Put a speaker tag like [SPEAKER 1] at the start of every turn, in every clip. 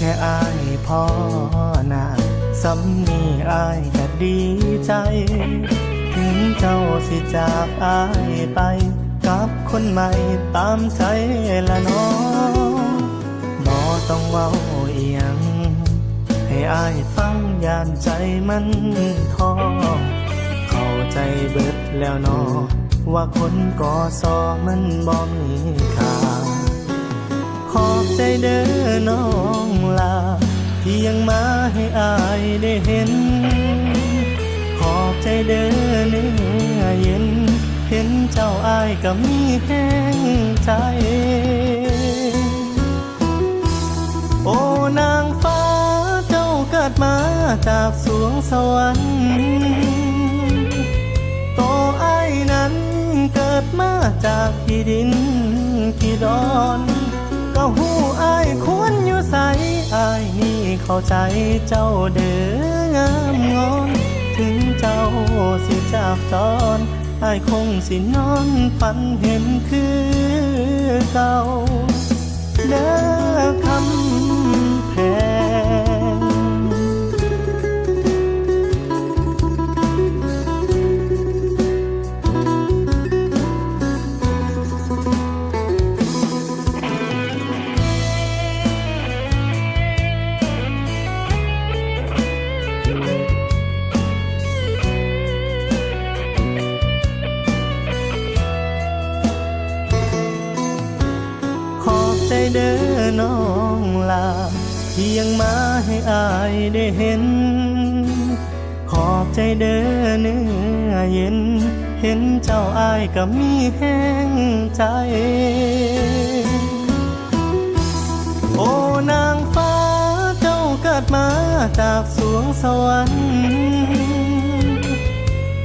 [SPEAKER 1] ค่อายพ่อหน้าสำนีอายก็ดีใจถึงเจ้าสิจากอายไปกับคนใหม่ตามใจละน้องบ่ต้องเว้าอีหยังให้อายฟังย่านใจมันท้อเข้าใจเบิดแล้วน้อว่าคนก่อซอมันบ่มีค่าขอบใจเด้อน้องลาที่ยังมาให้อายได้เห็นขอบใจเด้อเนื้อเย็นเห็นเจ้าอายก็มีแห้งใจโอ้นางฟ้าเจ้าเกิดมาจากสวงสวรรค์โตอายนั้นเกิดมาจากที่ดินที่ดอนก็หูอายควรอยู่ใสอายนี่เข้าใจเจ้าเด้องามงอนถึงเจ้าสิจากจรอายคงสินอนฝันเห็นคือเก่าเด้อคำแพงใจเด้อน้องลาที่ยังมาให้อายได้เห็นขอบใจเด้อเนื้อเย็นเห็นเจ้าอายก็มีแห้งใจโอ้นางฟ้าเจ้าเกิดมาจากสวงสวรรค์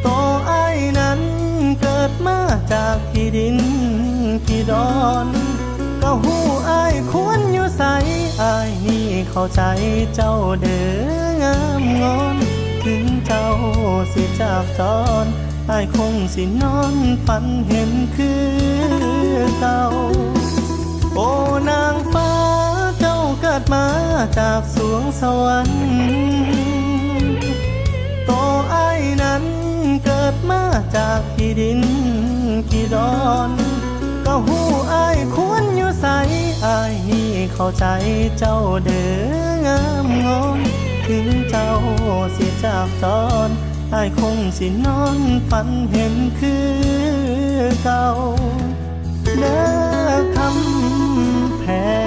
[SPEAKER 1] โตอายนั้นเกิดมาจากที่ดินที่ดอนก็หูอายควรอยู่ใสอายนี่เข้าใจเจ้าเด้องามงอนถึงเจ้าสิจากจรอายคงสินอนฝันเห็นคือเก่าโอ้นางฟ้าเจ้าเกิดมาจากสวงสวรรค์โตอายนั้นเกิดมาจากที่ดินที่ดอนก็หูอายควรอยู่ใสอายนี่เข้าใจเจ้าเด้องามงอนถึงเจ้าสิจากจรอายคงสินอนฝันเห็นคือเก่าเด้อคำแพง